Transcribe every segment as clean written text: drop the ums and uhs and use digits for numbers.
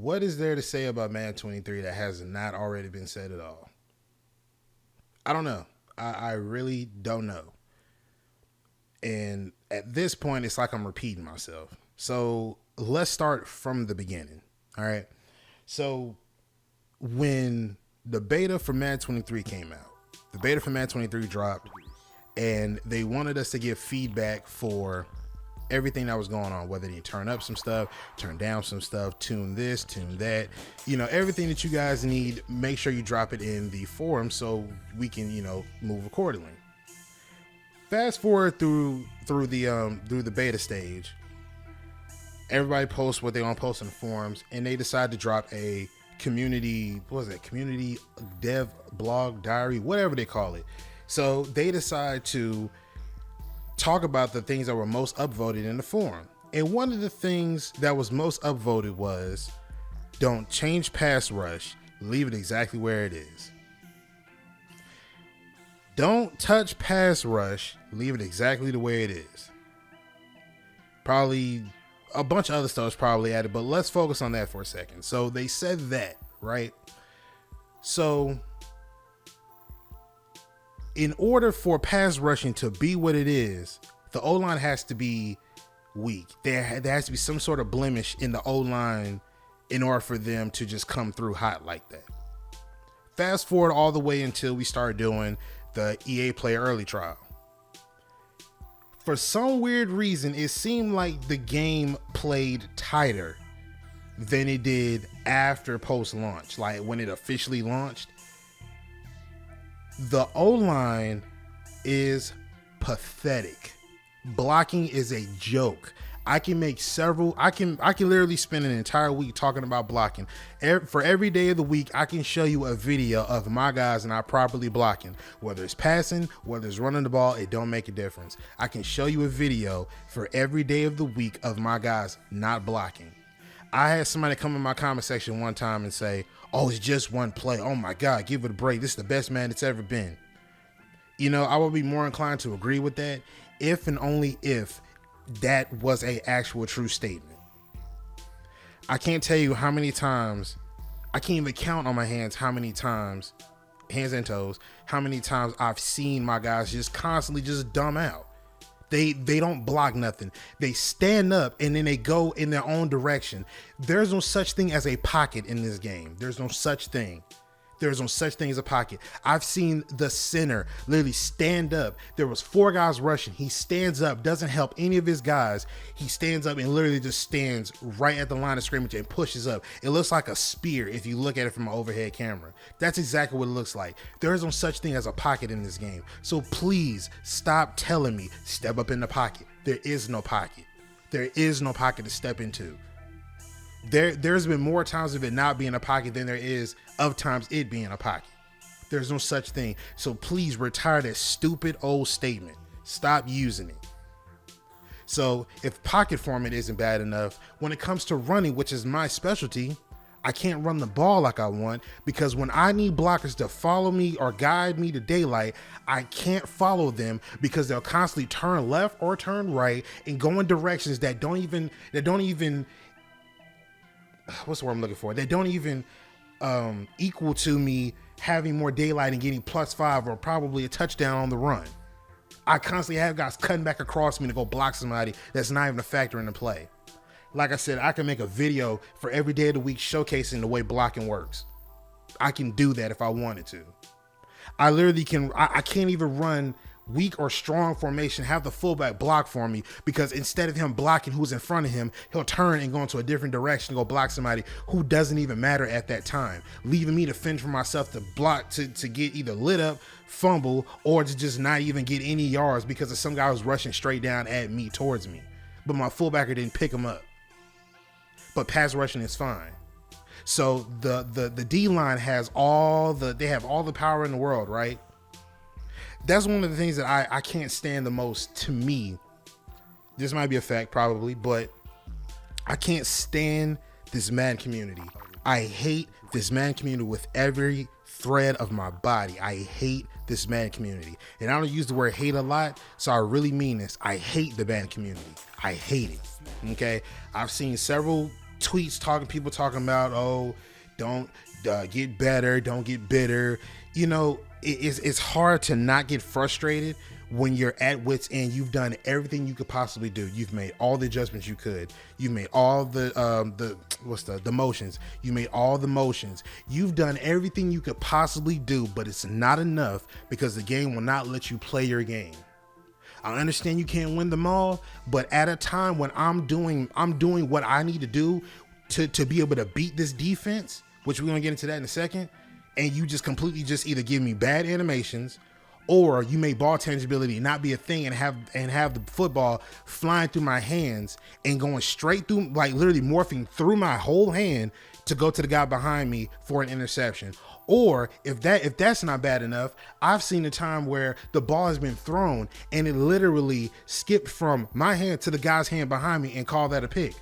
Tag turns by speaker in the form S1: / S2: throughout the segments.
S1: what is there to say about Madden 23 that has not already been said at all? I don't know. I really don't know. And at this point, it's like I'm repeating myself. So let's start from the beginning. All right. So when the beta for Madden 23 came out, the beta for Madden 23 dropped, and they wanted us to give feedback for everything that was going on, whether you turn up some stuff, turn down some stuff, tune this, tune that, everything that you guys need, make sure you drop it in the forum so we can, move accordingly. Fast forward through the beta stage, everybody posts what they want to post in the forums, and they decide to drop a community dev blog diary, whatever they call it. So they decide to talk about the things that were most upvoted in the forum. And one of the things that was most upvoted was, don't change pass rush, leave it exactly where it is. Don't touch pass rush, leave it exactly the way it is. Probably a bunch of other stuff is probably added, but let's focus on that for a second. So they said that, right? So in order for pass rushing to be what it is, the O-line has to be weak. There has to be some sort of blemish in the O-line in order for them to just come through hot like that. Fast forward all the way until we start doing the EA Play Early trial. For some weird reason, it seemed like the game played tighter than it did after post-launch. Like when it officially launched, the O-line is pathetic. Blocking is a joke. I can literally spend an entire week talking about blocking. For every day of the week, I can show you a video of my guys not properly blocking. Whether it's passing, whether it's running the ball, it don't make a difference. I can show you a video for every day of the week of my guys not blocking. I had somebody come in my comment section one time and say, oh, it's just one play. Oh my God, give it a break. This is the best man it's ever been. I would be more inclined to agree with that if and only if that was a actual true statement. I can't tell you how many times, I can't even count on my hands how many times, hands and toes, how many times I've seen my guys just constantly just dumb out. They don't block nothing. They stand up and then they go in their own direction. There's no such thing as a pocket in this game. There's no such thing. There's no such thing as a pocket. I've seen the center literally stand up. There was 4 guys rushing. He stands up, doesn't help any of his guys. He stands up and literally just stands right at the line of scrimmage and pushes up. It looks like a spear if you look at it from an overhead camera. That's exactly what it looks like. There is no such thing as a pocket in this game. So please stop telling me, step up in the pocket. There is no pocket. There is no pocket to step into. There's been more times of it not being a pocket than there is of times it being a pocket. There's no such thing. So please retire that stupid old statement. Stop using it. So if pocket format isn't bad enough, when it comes to running, which is my specialty, I can't run the ball like I want, because when I need blockers to follow me or guide me to daylight, I can't follow them because they'll constantly turn left or turn right and go in directions that don't even what's the word I'm looking for? They don't even equal to me having more daylight and getting +5 or probably a touchdown on the run. I constantly have guys cutting back across me to go block somebody that's not even a factor in the play. Like I said, I can make a video for every day of the week showcasing the way blocking works. I can do that if I wanted to. I literally can. I can't even run weak or strong formation, have the fullback block for me, because instead of him blocking who's in front of him, he'll turn and go into a different direction to go block somebody who doesn't even matter at that time, leaving me to fend for myself to block to get either lit up, fumble, or to just not even get any yards because of some guy who's rushing straight down at me towards me. But my fullbacker didn't pick him up. But pass rushing is fine. So the D line has all the power in the world, right? That's one of the things that I can't stand the most. To me, this might be a fact probably, but I can't stand this Madden community. I hate this Madden community with every thread of my body. I hate this Madden community. And I don't use the word hate a lot, so I really mean this. I hate the Madden community. I hate it. Okay? I've seen several tweets people talking about, oh, don't get better, don't get bitter. You know, it's hard to not get frustrated when you're at wit's end. You've done everything you could possibly do. You've made all the adjustments you could. You've made all the motions. You made all the motions. You've done everything you could possibly do, but it's not enough because the game will not let you play your game. I understand you can't win them all, but at a time when I'm doing what I need to do to be able to beat this defense, which we're gonna get into that in a second, and you just completely just either give me bad animations, or you make ball tangibility not be a thing and have the football flying through my hands and going straight through, like literally morphing through my whole hand to go to the guy behind me for an interception. Or if that's not bad enough, I've seen a time where the ball has been thrown and it literally skipped from my hand to the guy's hand behind me and call that a pick.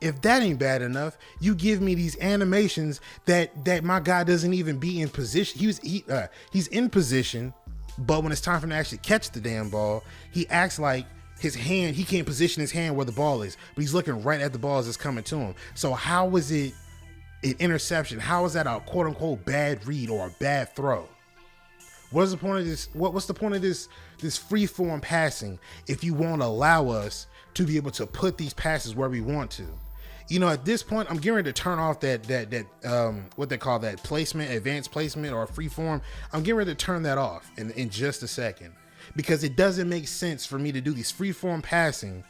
S1: If that ain't bad enough, you give me these animations that my guy doesn't even be in position. He's in position, but when it's time for him to actually catch the damn ball, he acts like his hand, he can't position his hand where the ball is, but he's looking right at the ball as it's coming to him. So how is it an interception? How is that a quote unquote bad read or a bad throw? What's the point of this? What's the point of this free form passing if you won't allow us to be able to put these passes where we want to? You know, at this point, I'm getting ready to turn off that what they call that placement, advanced placement, or free form. I'm getting ready to turn that off in just a second, because it doesn't make sense for me to do these free form passing,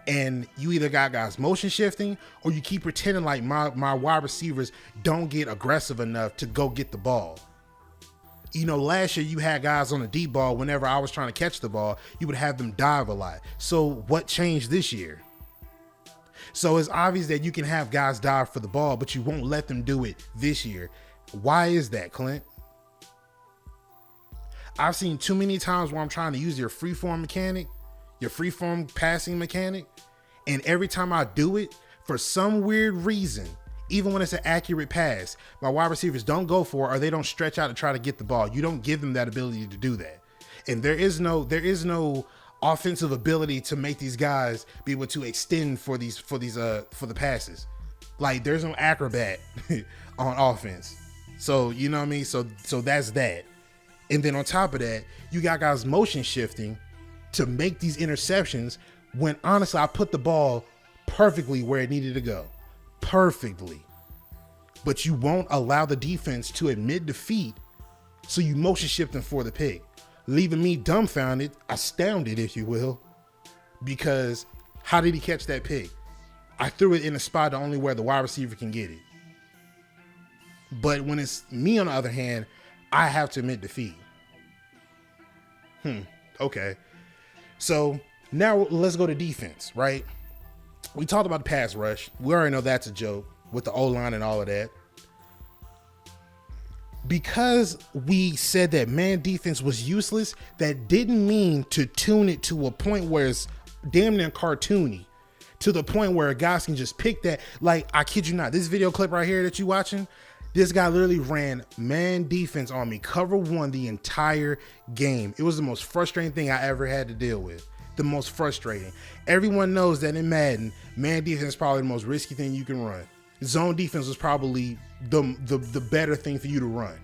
S1: and you either got guys motion shifting, or you keep pretending like my wide receivers don't get aggressive enough to go get the ball. You know, last year you had guys on the deep ball. Whenever I was trying to catch the ball, you would have them dive a lot. So what changed this year? So it's obvious that you can have guys dive for the ball, but you won't let them do it this year. Why is that, Clint? I've seen too many times where I'm trying to use your freeform mechanic, your freeform passing mechanic, and every time I do it, for some weird reason, even when it's an accurate pass, my wide receivers don't go for it, or they don't stretch out to try to get the ball. You don't give them that ability to do that. And there is no offensive ability to make these guys be able to extend for the passes. Like, there's no acrobat on offense. So, you know what I mean? So that's that. And then on top of that, you got guys motion shifting to make these interceptions when honestly I put the ball perfectly where it needed to go. Perfectly. But you won't allow the defense to admit defeat, so you motion shift them for the pick, leaving me dumbfounded, astounded, if you will, because how did he catch that pick? I threw it in a spot only where the wide receiver can get it. But when it's me, on the other hand, I have to admit defeat. Okay. So now let's go to defense, right? We talked about the pass rush. We already know that's a joke with the O-line and all of that. Because we said that man defense was useless, that didn't mean to tune it to a point where it's damn near cartoony, to the point where guys can just pick that. Like, I kid you not, this video clip right here that you watching, this guy literally ran man defense on me, cover one the entire game. It was the most frustrating thing I ever had to deal with. The most frustrating. Everyone knows that in Madden, man defense is probably the most risky thing you can run. Zone defense was probably the better thing for you to run.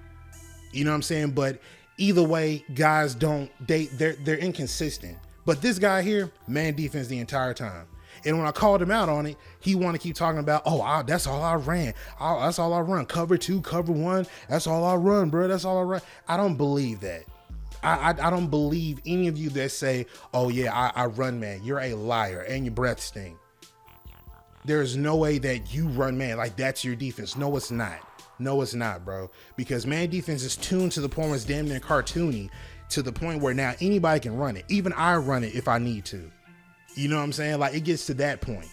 S1: You know what I'm saying? But either way, guys they're inconsistent. But this guy here, man defense the entire time. And when I called him out on it, he wanted to keep talking about, that's all I ran. That's all I run. Cover 2, cover 1. That's all I run, bro. That's all I run. I don't believe that. I don't believe any of you that say, oh yeah, I run man. You're a liar and your breath stink. There's no way that you run man like that's your defense. No, it's not. No, it's not, bro. Because man defense is tuned to the point where it's damn near cartoony, to the point where now anybody can run it. Even I run it if I need to. You know what I'm saying? Like, it gets to that point.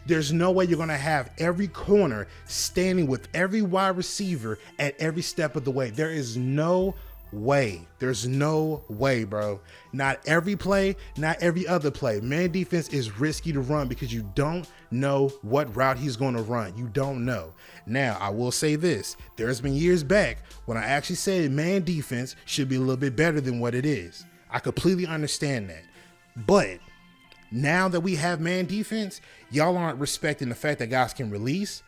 S1: There's no way you're going to have every corner standing with every wide receiver at every step of the way. There is no way. There's no way, bro. Not every play, not every other play. Man defense is risky to run because you don't know what route he's going to run. You don't know. Now, I will say this. There's been years back when I actually said man defense should be a little bit better than what it is. I completely understand that. But Now that we have man defense, y'all aren't respecting the fact that guys can release,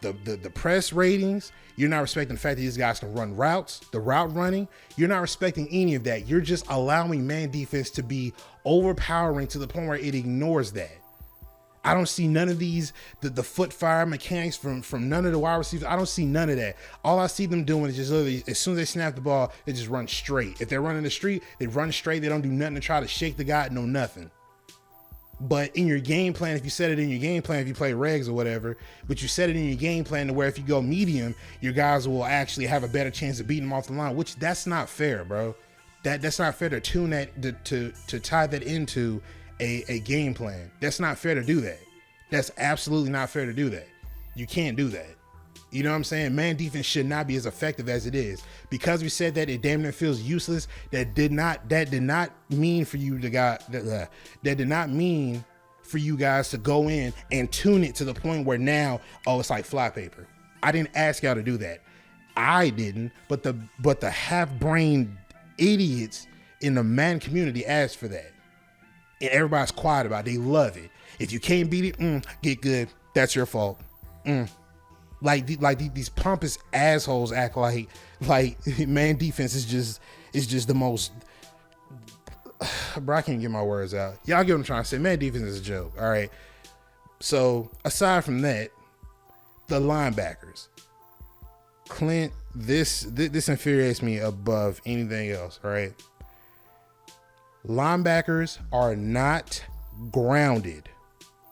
S1: the press ratings. You're not respecting the fact that these guys can run routes, the route running. You're not respecting any of that. You're just allowing man defense to be overpowering to the point where it ignores that. I don't see none of these, the foot fire mechanics from none of the wide receivers. I don't see none of that. All I see them doing is just literally, as soon as they snap the ball, they just run straight. If they're running the street, they run straight. They don't do nothing to try to shake the guy, no nothing. But in your game plan, if you set it in your game plan, if you play regs or whatever, but you set it in your game plan to where if you go medium, your guys will actually have a better chance of beating them off the line, which that's not fair, bro. That's not fair to tune that, to tie that into a game plan. That's not fair to do that. That's absolutely not fair to do that. You can't do that. You know what I'm saying? Man defense should not be as effective as it is. Because we said that it damn near feels useless, that did not mean for you to that did not mean for you guys to go in and tune it to the point where now, oh, it's like flypaper. I didn't ask y'all to do that. I didn't, but the half-brained idiots in the man community asked for that. And everybody's quiet about it. They love it. If you can't beat it, get good. That's your fault. Like these pompous assholes act like man defense is just the most. Bro, I can't get my words out. Y'all get what I'm trying to say. Man defense is a joke. All right. So aside from that, the linebackers, Clint, this infuriates me above anything else. All right. Linebackers are not grounded.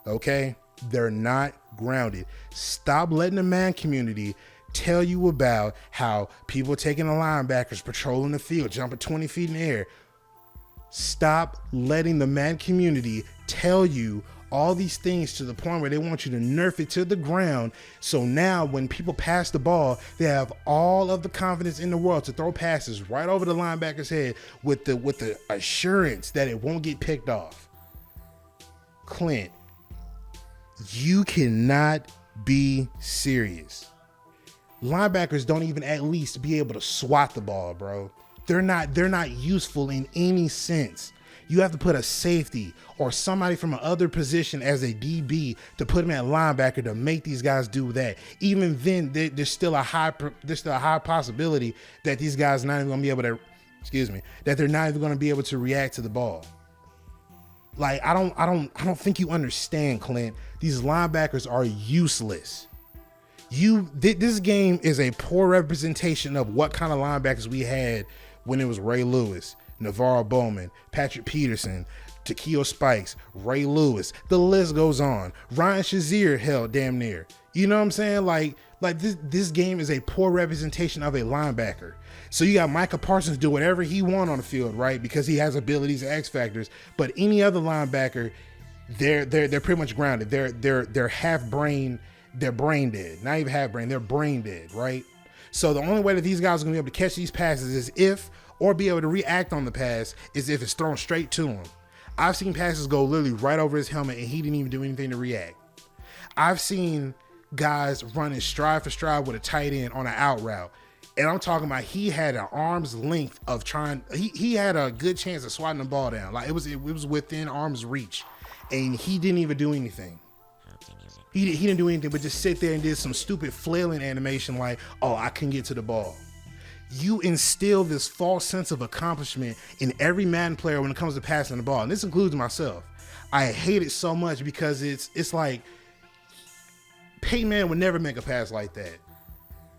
S1: Okay. They're not grounded. Stop letting the man community tell you about how people taking the linebackers, patrolling the field, jumping 20 feet in the air. Stop letting the man community tell you all these things to the point where they want you to nerf it to the ground. So now when people pass the ball, they have all of the confidence in the world to throw passes right over the linebacker's head with the assurance that it won't get picked off. Clint, you cannot be serious. Linebackers don't even at least be able to swat the ball, bro. They're not useful in any sense. You have to put a safety or somebody from another position as a DB to put them at linebacker to make these guys do that. Even then, there's still a high possibility that these guys not even gonna be able to, that they're not even gonna be able to react to the ball. Like, I don't think you understand, Clint. These linebackers are useless. This game is a poor representation of what kind of linebackers we had when it was Ray Lewis, Navarro Bowman, Patrick Peterson, Takeo Spikes, Ray Lewis. The list goes on. Ryan Shazier held damn near. You know what I'm saying? Like this game is a poor representation of a linebacker. So you got Micah Parsons do whatever he wants on the field, right? Because he has abilities and X factors. But any other linebacker, they're pretty much grounded. They're half brain. They're brain dead. Not even half brain. They're brain dead, right? So the only way that these guys are gonna be able to catch these passes is or be able to react on the pass is if it's thrown straight to him. I've seen passes go literally right over his helmet and he didn't even do anything to react. I've seen guys running stride for stride with a tight end on an out route. And I'm talking about he had an arm's length of he had a good chance of swatting the ball down. Like it was within arm's reach. And he didn't even do anything. He didn't do anything but just sit there and did some stupid flailing animation like, oh, I can get to the ball. You instill this false sense of accomplishment in every Madden player when it comes to passing the ball. And this includes myself. I hate it so much because it's like Peyton Manning would never make a pass like that.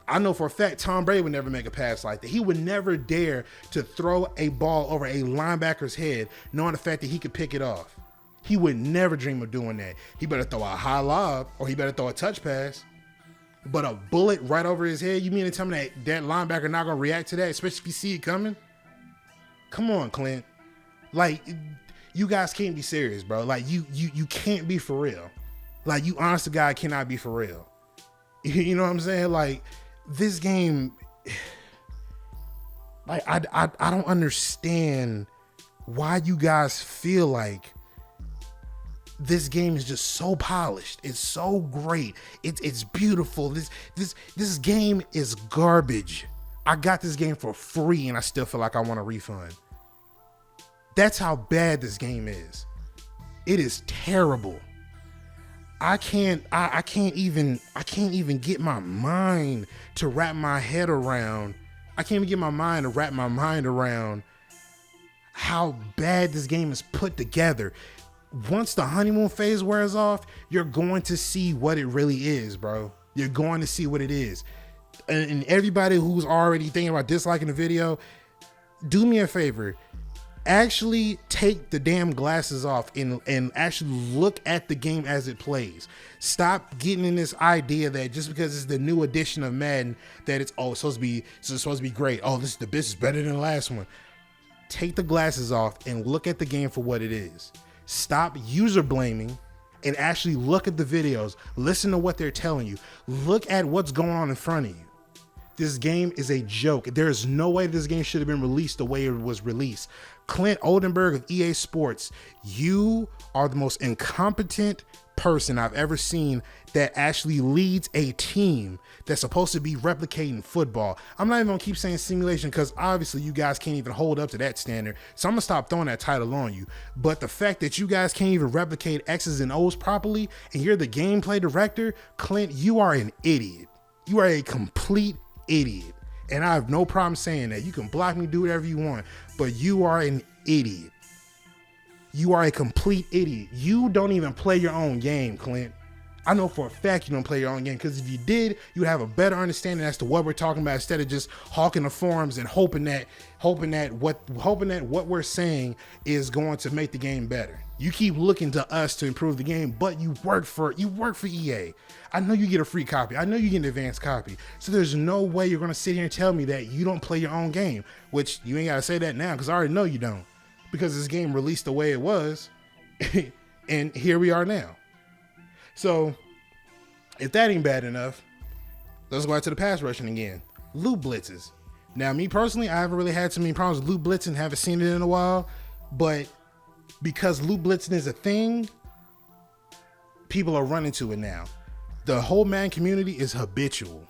S1: I know for a fact Tom Brady would never make a pass like that. He would never dare to throw a ball over a linebacker's head knowing the fact that he could pick it off. He would never dream of doing that. He better throw a high lob or he better throw a touch pass. But a bullet right over his head, you mean to tell me that linebacker not going to react to that, especially if you see it coming? Come on, Clint. Like, you guys can't be serious, bro. Like, you can't be for real. Like, you honest to God cannot be for real. You know what I'm saying? Like, this game, like, I don't understand why you guys feel like this game is just so polished. It's so great. It's beautiful. This game is garbage. I got this game for free and I still feel like I want a refund. That's how bad this game is. It is terrible. I can't even get my mind to wrap my head around. I can't even get my mind to wrap my mind around how bad this game is put together. Once the honeymoon phase wears off, you're going to see what it really is, bro. You're going to see what it is. And everybody who's already thinking about disliking the video, do me a favor. Actually take the damn glasses off and actually look at the game as it plays. Stop getting in this idea that just because it's the new edition of Madden that it's supposed to be great. Oh, this is better than the last one. Take the glasses off and look at the game for what it is. Stop user blaming and actually look at the videos. Listen to what they're telling you. Look at what's going on in front of you. This game is a joke. There is no way this game should have been released the way it was released. Clint Oldenburg of EA Sports, you are the most incompetent person I've ever seen that actually leads a team that's supposed to be replicating football. I'm not even gonna keep saying simulation because obviously you guys can't even hold up to that standard. So I'm gonna stop throwing that title on you. But the fact that you guys can't even replicate X's and O's properly and you're the gameplay director, Clint, you are an idiot. You are a complete idiot. And I have no problem saying that. You can block me, do whatever you want, but you are an idiot. You are a complete idiot. You don't even play your own game, Clint. I know for a fact you don't play your own game, because if you did, you would have a better understanding as to what we're talking about instead of just hawking the forums and hoping that what we're saying is going to make the game better. You keep looking to us to improve the game, but you work for EA. I know you get a free copy. I know you get an advanced copy. So there's no way you're going to sit here and tell me that you don't play your own game, which you ain't got to say that now because I already know you don't, because this game released the way it was and here we are now. So if that ain't bad enough, let's go out to the pass rushing again. Loot blitzes. Now, me personally, I haven't really had too many problems with loot blitzing, haven't seen it in a while, but because loot blitzing is a thing, people are running to it now. The whole Madden community is habitual.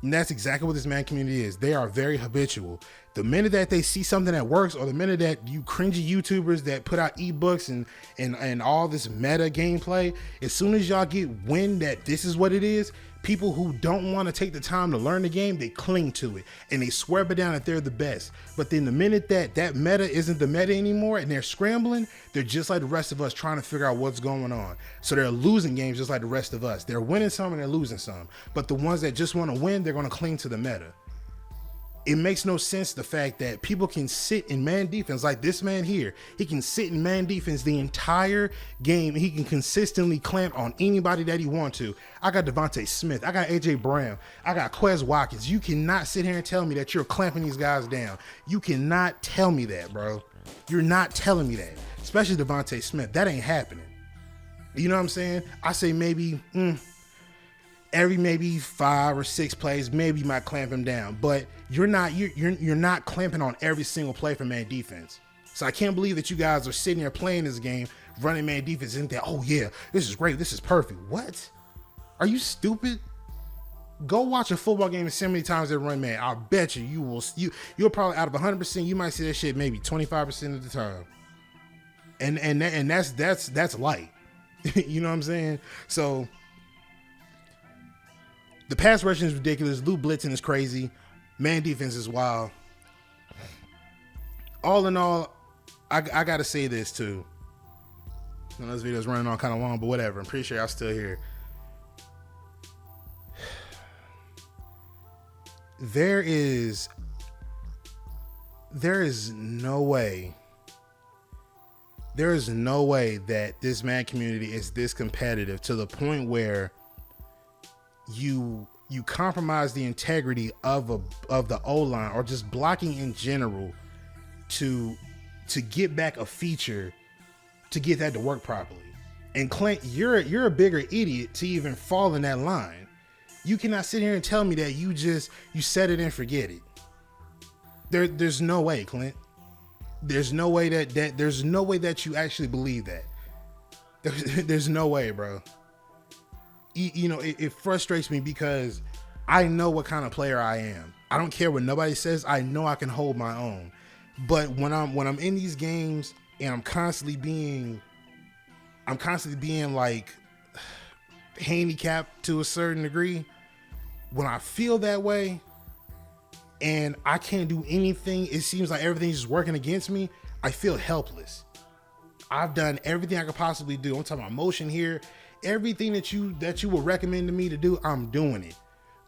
S1: And that's exactly what this Madden community is. They are very habitual. The minute that they see something that works, or the minute that you cringy YouTubers that put out ebooks and all this meta gameplay, as soon as y'all get wind that this is what it is, people who don't want to take the time to learn the game, they cling to it and they swear it down that they're the best. But then the minute that meta isn't the meta anymore and they're scrambling, they're just like the rest of us trying to figure out what's going on. So they're losing games just like the rest of us. They're winning some and they're losing some. But the ones that just want to win, they're going to cling to the meta. It makes no sense, the fact that people can sit in man defense like this man here. He can sit in man defense the entire game. He can consistently clamp on anybody that he wants to. I got Devontae Smith. I got AJ Brown. I got Quez Watkins. You cannot sit here and tell me that you're clamping these guys down. You cannot tell me that, bro. You're not telling me that. Especially Devontae Smith. That ain't happening. You know what I'm saying? I say maybe every 5 or 6 plays, maybe you might clamp him down, but you're not clamping on every single play for man defense. So I can't believe that you guys are sitting there playing this game, running man defense, and think, oh yeah, this is great, this is perfect. What? Are you stupid? Go watch a football game and see how many times they run man. I'll bet you'll probably, out of 100%, you might see that shit maybe 25% of the time. And that's light. You know what I'm saying? So the pass rushing is ridiculous. Loot blitzing is crazy. Man defense is wild. All in all, I gotta say this too. I know this video's running on kind of long, but whatever. I'm pretty sure y'all still here. There is no way that this man community is this competitive to the point where you compromise the integrity of the O-line or just blocking in general to get back a feature to get that to work properly. And Clint, you're a bigger idiot to even fall in that line. You cannot sit here and tell me that you set it and forget it. There's no way, Clint. There's no way that you actually believe that. There's no way, bro. You know, it frustrates me because I know what kind of player I am. I don't care what nobody says. I know I can hold my own. But when I'm in these games and I'm constantly being like handicapped to a certain degree. When I feel that way and I can't do anything, it seems like everything's just working against me, I feel helpless. I've done everything I could possibly do. I'm talking about motion here. Everything that you would recommend to me to do, I'm doing it.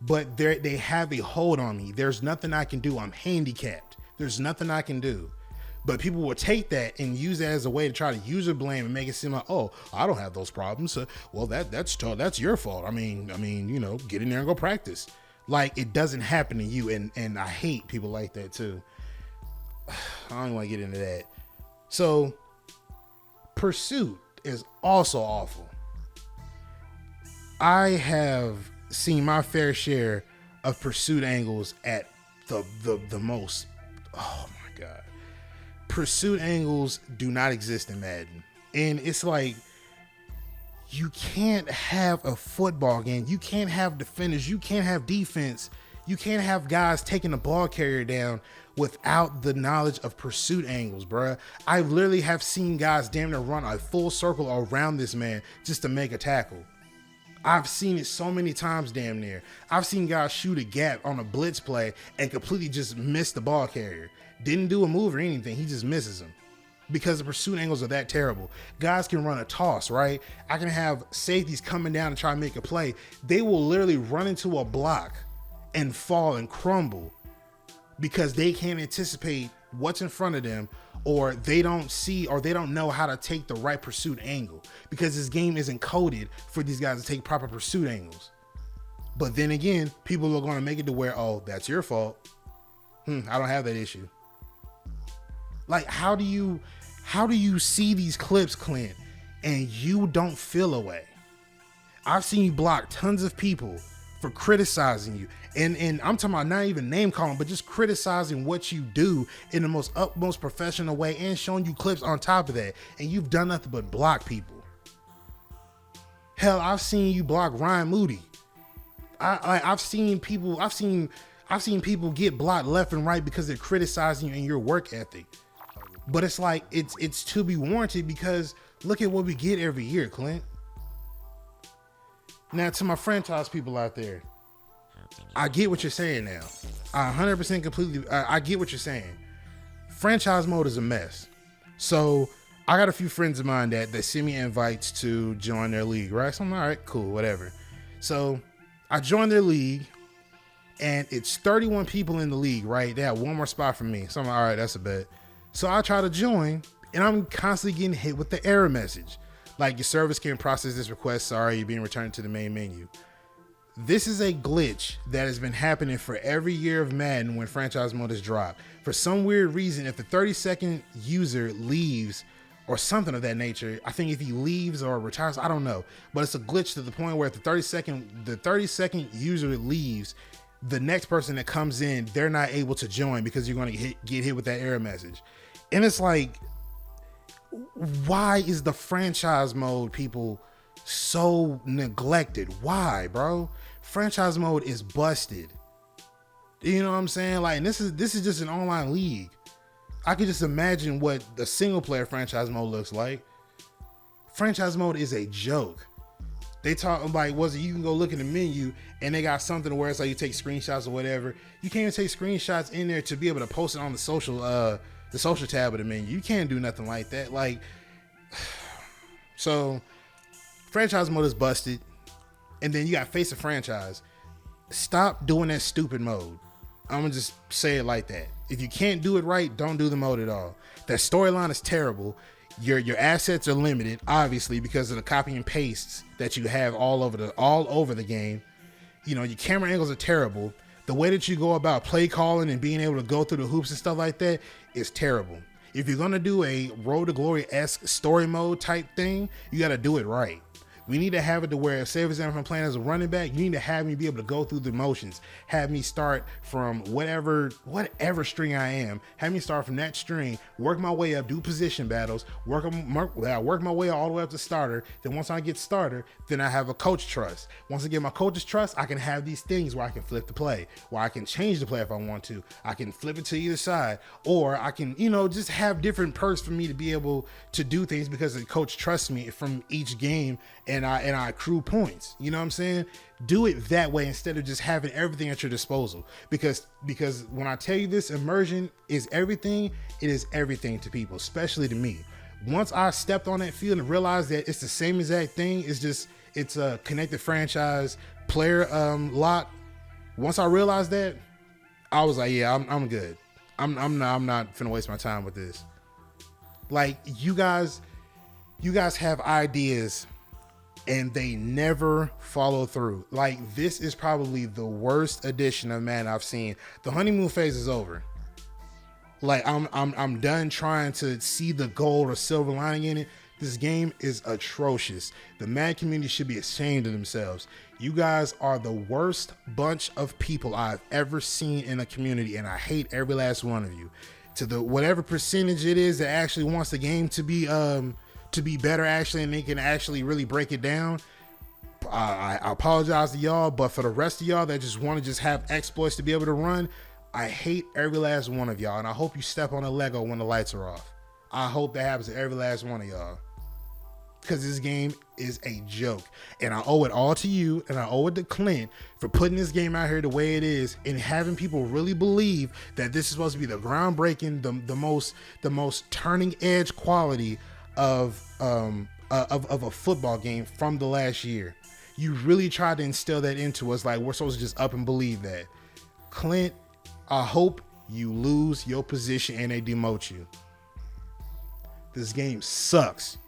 S1: But they have a hold on me. There's nothing I can do. I'm handicapped. There's nothing I can do. But people will take that and use that as a way to try to user blame and make it seem like, oh, I don't have those problems. So, well, that's your fault. I mean, you know, get in there and go practice. Like, it doesn't happen to you. And I hate people like that too. I don't want to get into that. So pursuit is also awful. I have seen my fair share of pursuit angles at the most. Oh my God. Pursuit angles do not exist in Madden. And it's like, you can't have a football game. You can't have defenders. You can't have defense. You can't have guys taking the ball carrier down without the knowledge of pursuit angles, bruh. I literally have seen guys damn near run a full circle around this man just to make a tackle. I've seen it so many times damn near. I've seen guys shoot a gap on a blitz play and completely just miss the ball carrier. Didn't do a move or anything. He just misses him because the pursuit angles are that terrible. Guys can run a toss, right? I can have safeties coming down and try to make a play. They will literally run into a block and fall and crumble because they can't anticipate what's in front of them, or they don't see, or they don't know how to take the right pursuit angle because this game isn't coded for these guys to take proper pursuit angles. But then again, people are going to make it to where, oh, that's your fault. I don't have that issue. Like, how do you see these clips, Clint, and you don't feel a way? I've seen you block tons of people for criticizing you. And I'm talking about not even name calling, but just criticizing what you do in the most utmost professional way and showing you clips on top of that. And you've done nothing but block people. Hell, I've seen you block Ryan Moody. I've seen people get blocked left and right because they're criticizing you and your work ethic. But it's like, it's to be warranted because look at what we get every year, Clint. Now, to my franchise people out there, I get what you're saying now. I 100% completely, I get what you're saying. Franchise mode is a mess. So I got a few friends of mine that send me invites to join their league, right? So I'm like, all right, cool, whatever. So I joined their league and it's 31 people in the league, right? They have one more spot for me. So I'm like, all right, that's a bet. So I try to join and I'm constantly getting hit with the error message. Like, your service can't process this request. Sorry, you're being returned to the main menu. This is a glitch that has been happening for every year of Madden when franchise mode is dropped. For some weird reason, if the 30-second user leaves or something of that nature, I think if he leaves or retires, I don't know. But it's a glitch to the point where if the 30-second user leaves, the next person that comes in, they're not able to join because you're going to get hit with that error message. And it's like, why is the franchise mode people so neglected? Why, bro? Franchise mode is busted. You know what I'm saying? Like, and this is just an online league. I could just imagine what the single player franchise mode looks like. Franchise mode is a joke. They talk like, you can go look in the menu and they got something where it's like you take screenshots or whatever. You can't even take screenshots in there to be able to post it on the social tab of the menu. You can't do nothing like that. Like, so franchise mode is busted. And then you got face of franchise. Stop doing that stupid mode. I'm gonna just say it like that. If you can't do it right, don't do the mode at all. That storyline is terrible. Your assets are limited, obviously, because of the copy and pastes that you have all over the game. You know, your camera angles are terrible. The way that you go about play calling and being able to go through the hoops and stuff like that is terrible. If you're gonna do a Road to Glory-esque story mode type thing, you gotta do it right. We need to have it to where, say for example, if I'm playing as a running back, you need to have me be able to go through the motions. Have me start from whatever string I am. Have me start from that string, work my way up, do position battles, work my way all the way up to starter. Then once I get starter, then I have a coach trust. Once I get my coach's trust, I can have these things where I can flip the play, where I can change the play if I want to. I can flip it to either side, or I can, just have different perks for me to be able to do things because the coach trusts me from each game, and I accrue points. You know what I'm saying? Do it that way instead of just having everything at your disposal. Because when I tell you this, immersion is everything. It is everything to people, especially to me. Once I stepped on that field and realized that it's the same exact thing, it's a connected franchise player lock. Once I realized that, I was like, yeah, I'm good. I'm not finna waste my time with this. Like, you guys have ideas and they never follow through. Like, this is probably the worst edition of Madden I've seen. The honeymoon phase is over. Like, I'm done trying to see the gold or silver lining in it. This game is atrocious. The Madden community should be ashamed of themselves. You guys are the worst bunch of people I've ever seen in a community, and I hate every last one of you. To the whatever percentage it is that actually wants the game to be better, actually, and they can actually really break it down, I apologize to y'all. But for the rest of y'all that just want to just have exploits to be able to run, I hate every last one of y'all, and I hope you step on a Lego when the lights are off. I hope that happens to every last one of y'all, because this game is a joke, and I owe it all to you, and I owe it to Clint for putting this game out here the way it is, and having people really believe that this is supposed to be the groundbreaking, the most turning edge quality of a football game from the last year. You really tried to instill that into us, like we're supposed to just up and believe that. Clint, I hope you lose your position and they demote you. This game sucks.